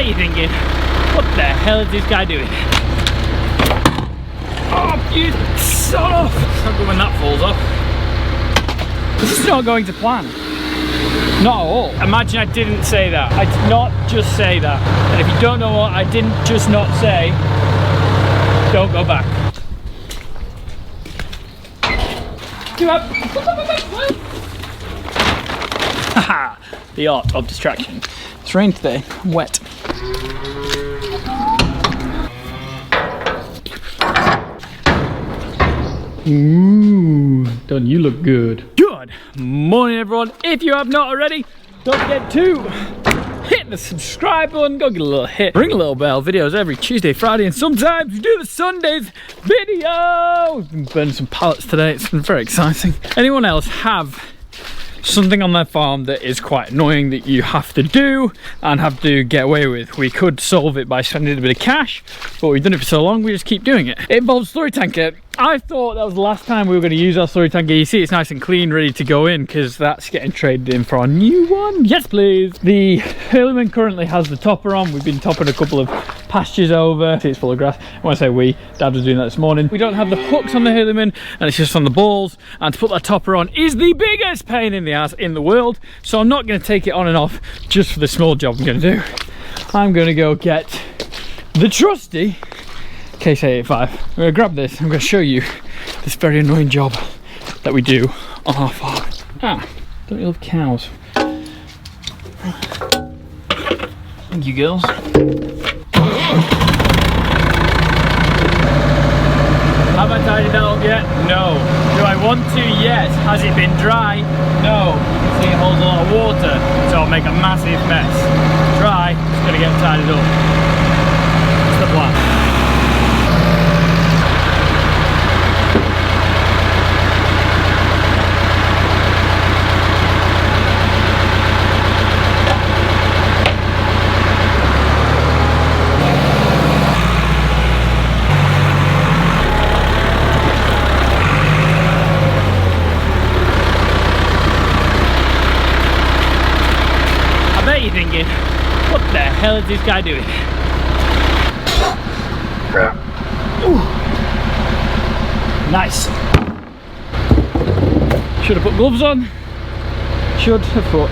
bet you're thinking, what the hell is this guy doing? Oh, you son of! It's not good when that falls off. This is not going to plan. Not at all. Imagine I didn't say that. I did not just say that. And if you don't know what I didn't just not say, don't go back. Give up. Haha, the art of distraction. It's rained today. I'm wet. Ooh, don't you look good? Good morning, everyone. If you have not already, don't forget to hit the subscribe button, go get a little hit, ring a little bell. Videos every Tuesday, Friday, and sometimes we do the Sundays video. We've been burning some pallets today. It's been very exciting. Anyone else have something on their farm that is quite annoying that you have to do and have to get away with? We could solve it by spending a bit of cash, but we've done it for so long we just keep doing it. It involves slurry tanker. I thought that was the last time we were going to use our slurry tanker. You see it's nice and clean, ready to go in, because that's getting traded in for our new one. Yes please. The Hurleyman currently has the topper on. We've been topping a couple of pastures over. See, it's full of grass. When I say we, Dad was doing that this morning. We don't have the hooks on the Hurleyman and it's just on the balls, and to put that topper on is the biggest pain in the ass in the world, so I'm not going to take it on and off just for the small job I'm going to do. I'm going to go get the trusty Case A85. I'm going to grab this. I'm going to show you this very annoying job that we do on our farm. Ah, don't you love cows? Thank you, girls. Have I tidied that up yet? No. Do I want to? Yes. Has it been dry? No. See, it holds a lot of water, so I'll make a massive mess. Dry, just going to get tidied up. That's the plan. Thinking, what the hell is this guy doing? Ooh. Nice. Should have put gloves on. Should have put.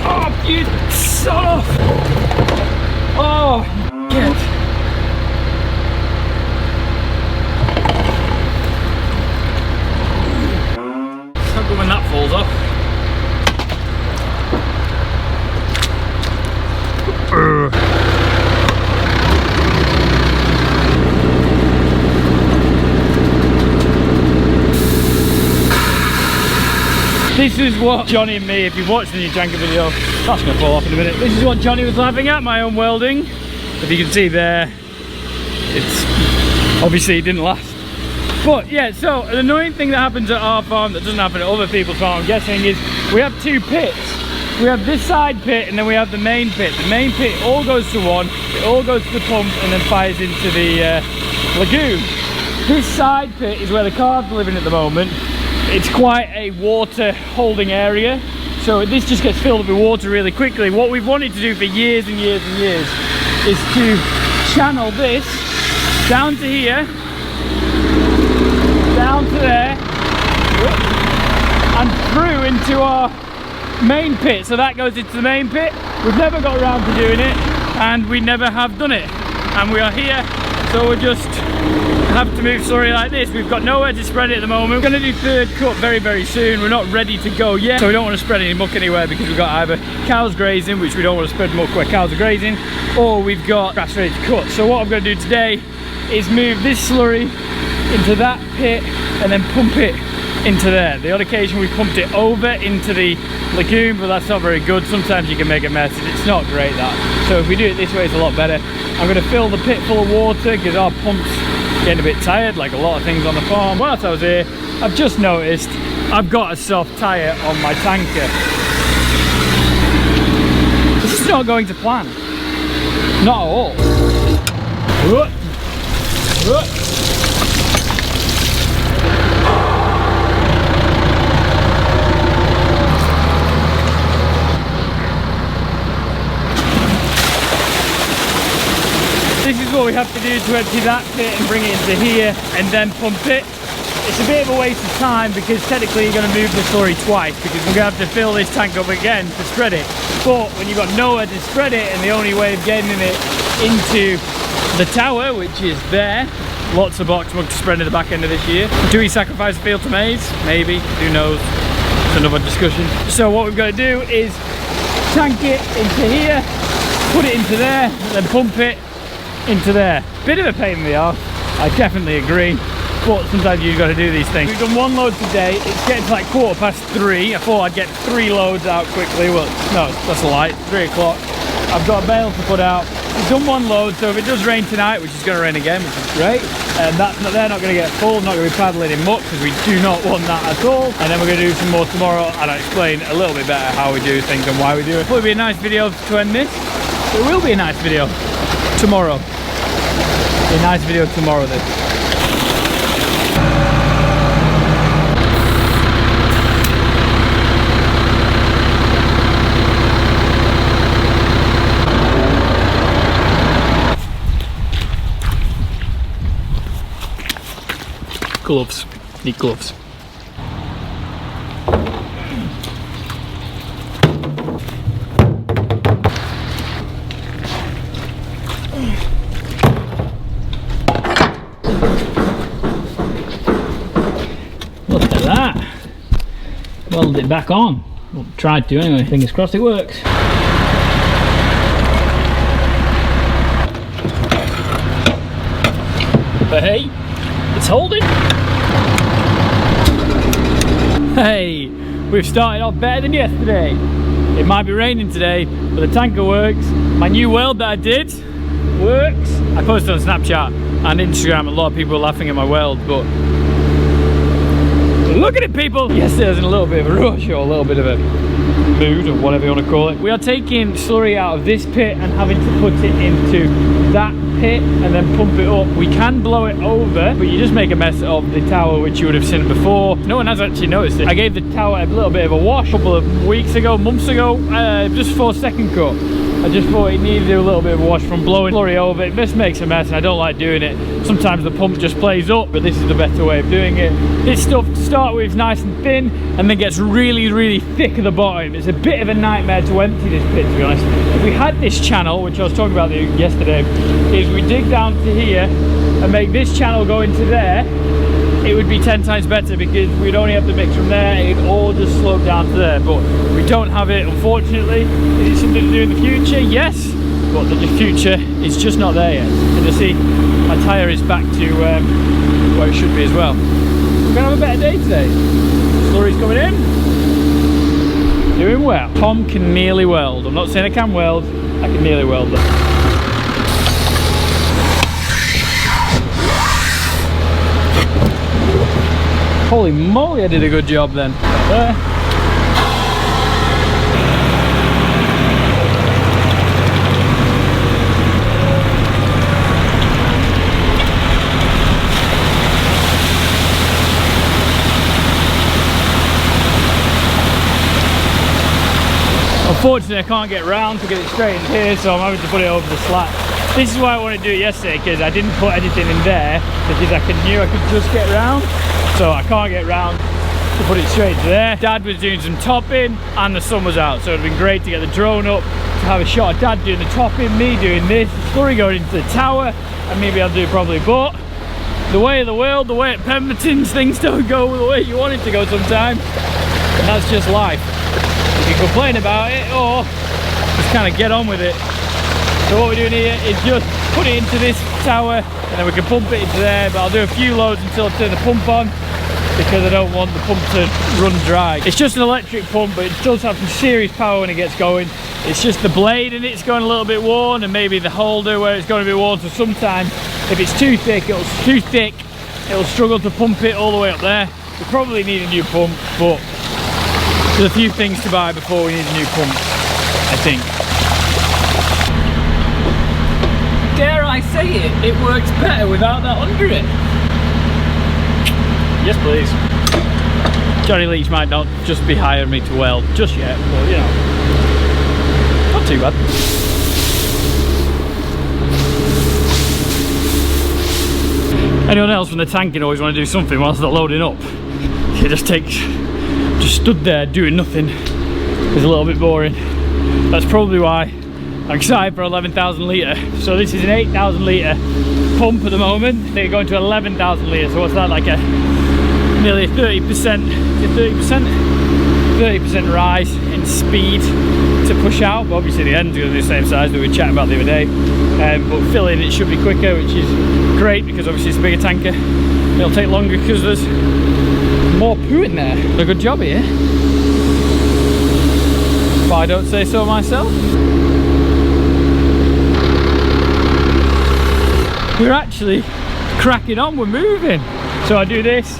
Oh, you son of! Oh, get. When that falls off. This is what Johnny and me, if you've watched the new Janker video, that's going to fall off in a minute. This is what Johnny was laughing at, my own welding. If you can see there, it's obviously it didn't last. But yeah, so an annoying thing that happens at our farm that doesn't happen at other people's farm, I'm guessing, is we have two pits. We have this side pit and then we have the main pit. The main pit all goes to one, it all goes to the pump and then fires into the lagoon. This side pit is where the calves are living at the moment. It's quite a water holding area, so this just gets filled up with water really quickly. What we've wanted to do for years and years and years is to channel this down to here, down to there, and through into our main pit. So that goes into the main pit. We've never got around to doing it, and we never have done it. And we are here, so we'll just have to move slurry like this. We've got nowhere to spread it at the moment. We're going to do third cut very, very soon. We're not ready to go yet, so we don't want to spread any muck anywhere because we've got either cows grazing, which we don't want to spread muck where cows are grazing, or we've got grass ready to cut. So what I'm going to do today is move this slurry into that pit and then pump it into there. The odd occasion we pumped it over into the lagoon, but that's not very good. Sometimes you can make a mess. It's not great, that. So if we do it this way, it's a lot better. I'm going to fill the pit full of water because our pump's getting a bit tired, like a lot of things on the farm. Whilst I was here, I've just noticed I've got a soft tyre on my tanker. This is not going to plan. Not at all. what we have to do to empty that pit and bring it into here and then pump it. It's a bit of a waste of time because technically you're going to move the slurry twice, because we're going to have to fill this tank up again to spread it. But when you've got nowhere to spread it, and the only way of getting it into the tower, which is there, lots of box muck to spread in the back end of this year. Do we sacrifice the field to maize? Maybe, who knows? It's another discussion. So what we've got to do is tank it into here, put it into there, and then pump it into there. Bit of a pain in the arse, I definitely agree. But sometimes you've got to do these things. We've done 1 load today. It's getting to like 3:15. I thought I'd get 3 loads out quickly. Well, no, that's a lie. 3 o'clock. I've got a bale to put out. We've done 1 load, so if it does rain tonight, which is going to rain again, which is great, and they're not going to get full, not going to be paddling in muck, because we do not want that at all. And then we're going to do some more tomorrow, and I'll explain a little bit better how we do things and why we do it. It'll be a nice video to end this. It will be a nice video tomorrow. A nice video tomorrow then. Gloves. Need gloves. Look at that. Welded it back on. Well, tried to anyway. Fingers crossed it works. But hey, it's holding. Hey, we've started off better than yesterday. It might be raining today, but the tanker works. My new weld that I did works. I posted on Snapchat and Instagram. A lot of people are laughing at my weld, but look at it, people. Yesterday I was in a little bit of a rush, or a little bit of a mood, or whatever you want to call it. We are taking slurry out of this pit and having to put it into that pit and then pump it up. We can blow it over, but you just make a mess of the tower, which you would have seen before. No one has actually noticed it. I gave the tower a little bit of a wash a couple of weeks ago, months ago, just for second cut. I just thought it needed a little bit of a wash from blowing slurry over. It just makes a mess, and I don't like doing it. Sometimes the pump just plays up, but this is the better way of doing it. This stuff to start with is nice and thin, and then gets really, really thick at the bottom. It's a bit of a nightmare to empty this pit, to be honest. If we had this channel, which I was talking about yesterday, is we dig down to here and make this channel go into there, it would be 10 times better, because we'd only have to mix from there. It'd all just slope down to there, but we don't have it, unfortunately. Is it something to do in the future? Yes, but the future is just not there yet. And you see, my tyre is back to where it should be as well. We're gonna have a better day today. Slurry's coming in, doing well. Tom can nearly weld. I'm not saying I can weld, I can nearly weld them. Holy moly, I did a good job then. There. Unfortunately, I can't get round to get it straight in here, so I'm having to put it over the slat. This is why I wanted to do it yesterday, because I didn't put anything in there, because I knew I could just get round. So I can't get round to put it straight to there. Dad was doing some topping and the sun was out, so it would have been great to get the drone up, to have a shot of Dad doing the topping, me doing this, the slurry going into the tower, and maybe I'll do probably. But the way of the world, the way at Pemberton's, things don't go the way you want it to go sometimes, and that's just life. You can complain about it or just kind of get on with it. So what we're doing here is just put it into this tower, and then we can pump it into there, but I'll do a few loads until I turn the pump on, because I don't want the pump to run dry. It's just an electric pump, but it does have some serious power when it gets going. It's just the blade in it's going a little bit worn, and maybe the holder where it's going to be worn, so sometimes if it's too thick, it'll struggle to pump it all the way up there. We probably need a new pump, but there's a few things to buy before we need a new pump, I think. Dare I say it, it works better without that under it. Yes, please. Johnny Leach might not just be hiring me to weld just yet, but you know, not too bad. Anyone else from the tanking always want to do something whilst they're loading up. It just stood there doing nothing. It's a little bit boring. That's probably why I'm excited for 11,000 litre. So this is an 8,000 litre pump at the moment. They're going to 11,000 litres. So what's that, like a nearly 30%, 30% rise in speed to push out. But obviously the end's going to be the same size that we were chatting about the other day. But filling it should be quicker, which is great because obviously it's a bigger tanker. It'll take longer because there's more poo in there. A good job here, if I don't say so myself. We're actually cracking on, we're moving. So I do this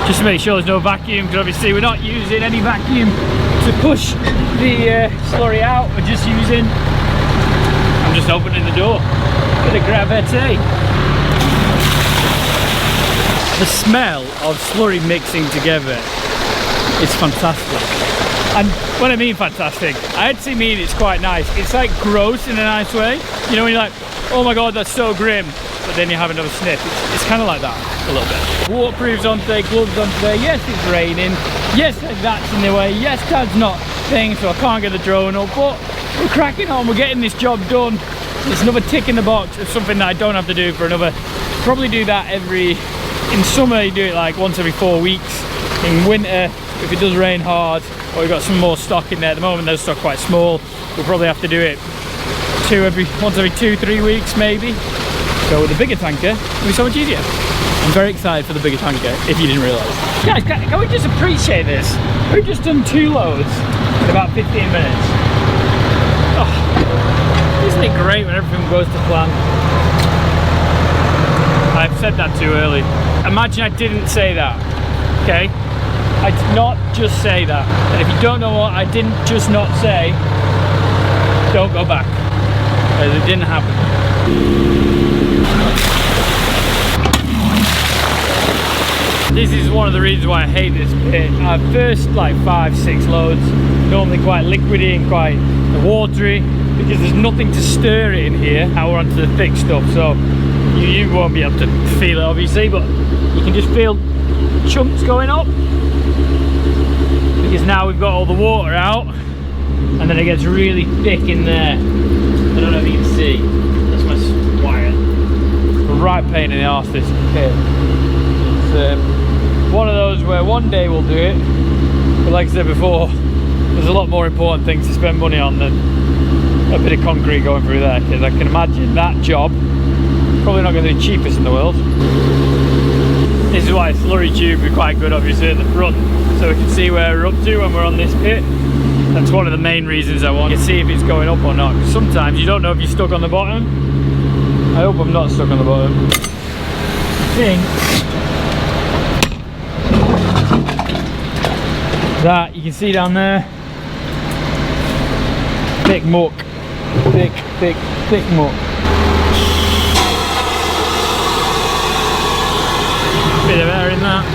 just to make sure there's no vacuum, because obviously we're not using any vacuum to push the slurry out. We're just using, I'm just opening the door, bit of gravity. The smell of slurry mixing together is fantastic. And when I mean fantastic, I actually mean it's quite nice. It's like gross in a nice way. You know, when you're like, oh my god, that's so grim, but then you have another sniff. It's kind of like that a little bit. Waterproof's on today, gloves on today. Yes, it's raining. Yes, that's in the way. Yes, Dad's not thing, so I can't get the drone up, but we're cracking on. We're getting this job done. It's another tick in the box of something that I don't have to do for another. Probably do that in summer you do it like once every 4 weeks. In winter, if it does rain hard, or we've got some more stock in there. At the moment there's stock quite small. We'll probably have to do it once every 2-3 weeks maybe. So with the bigger tanker, it'll be so much easier. I'm very excited for the bigger tanker, if you didn't realise. Guys, can we just appreciate this? We've just done 2 loads in about 15 minutes. Oh, isn't it great when everything goes to plan? I've said that too early. Imagine I didn't say that, okay? I did not just say that. And if you don't know what I didn't just not say, don't go back. It didn't happen. This is one of the reasons why I hate this pit. Our first like 5-6 loads, normally quite liquidy and quite watery, because there's nothing to stir it in here. Now we're onto the thick stuff, so you won't be able to feel it obviously, but you can just feel chunks going up, because now we've got all the water out, and then it gets really thick in there. I don't know if you can see, that's my wire. It's a right pain in the arse, this pit. It's one of those where one day we'll do it, but like I said before, there's a lot more important things to spend money on than a bit of concrete going through there, because I can imagine that job probably not going to be the cheapest in the world. This is why a slurry tube is quite good obviously at the front, so we can see where we're up to when we're on this pit. That's one of the main reasons I want to see if it's going up or not, because sometimes you don't know if you're stuck on the bottom. I hope I'm not stuck on the bottom. I think that you can see down there, thick muck, thick muck. Bit of air in that.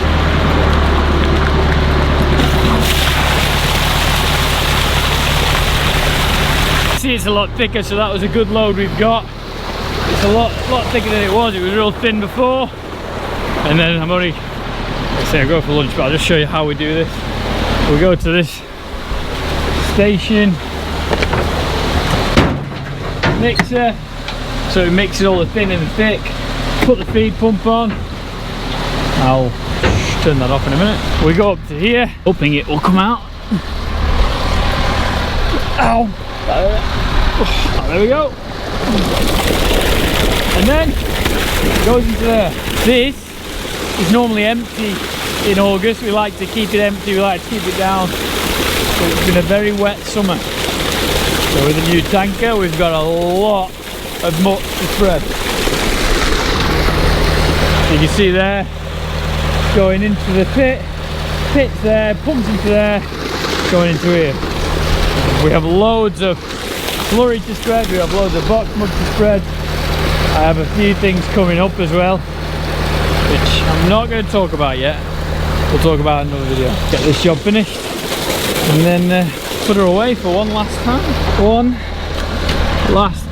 See, it's a lot thicker, so that was a good load we've got. It's a lot thicker than it was. It was real thin before, and then I'm only, let's say I go for lunch, but I'll just show you how we do this. We go to this station mixer, so it mixes all the thin and the thick. Put the feed pump on. I'll turn that off in a minute. We go up to here, hoping it will come out. Ow! Oh, there we go. And then it goes into there. This is normally empty in August. We like to keep it empty, we like to keep it down. But it's been a very wet summer. So with the new tanker, we've got a lot of muck to spread. You can see there, going into the pit's there, pumps into there, going into here. We have loads of slurry to spread, we have loads of box mud to spread. I have a few things coming up as well, which I'm not going to talk about yet. We'll talk about in another video. Get this job finished and then put her away for one last time. One last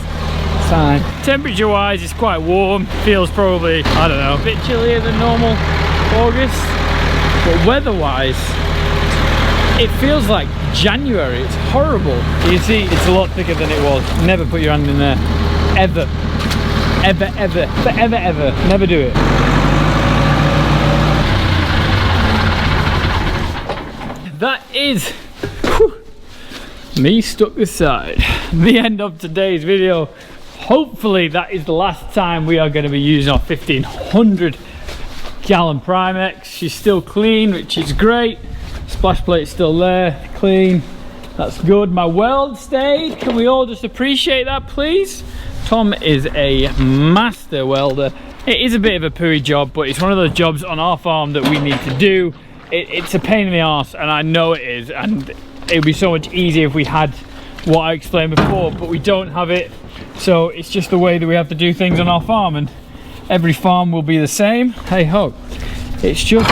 fine. Temperature wise, it's quite warm. Feels probably, I don't know, a bit chillier than normal August. But weather wise, it feels like January. It's horrible. You see, it's a lot thicker than it was. Never put your hand in there. Ever. Ever, ever. Forever, ever. Never do it. That is me stuck this side. The end of today's video. Hopefully that is the last time we are going to be using our 1500 gallon Primex. She's still clean, which is great. Splash plate's still there, clean. That's good. My weld stayed. Can we all just appreciate that, please? Tom is a master welder. It is a bit of a pooey job, but it's one of those jobs on our farm that we need to do. It's a pain in the arse, and I know it is, and it would be so much easier if we had what I explained before, but we don't have it. So it's just the way that we have to do things on our farm, and every farm will be the same. Hey ho, it's just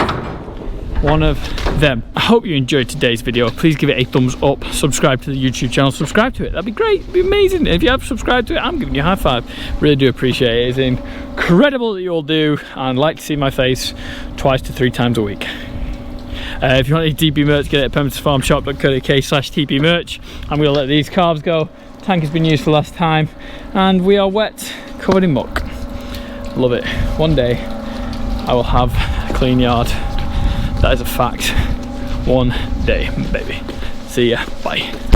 one of them. I hope you enjoyed today's video. Please give it a thumbs up, subscribe to the YouTube channel, subscribe to it. That'd be great, it'd be amazing. If you have subscribed to it, I'm giving you a high five. Really do appreciate it. It's incredible that you all do, and like to see my face 2 to 3 times a week. If you want any TP merch, get it at pembertonfarmshop.co.uk/TP merch. I'm going to let these calves go. Tank has been used for last time, and we are wet, covered in muck. Love it. One day I will have a clean yard. That is a fact. One day, baby. See ya. Bye.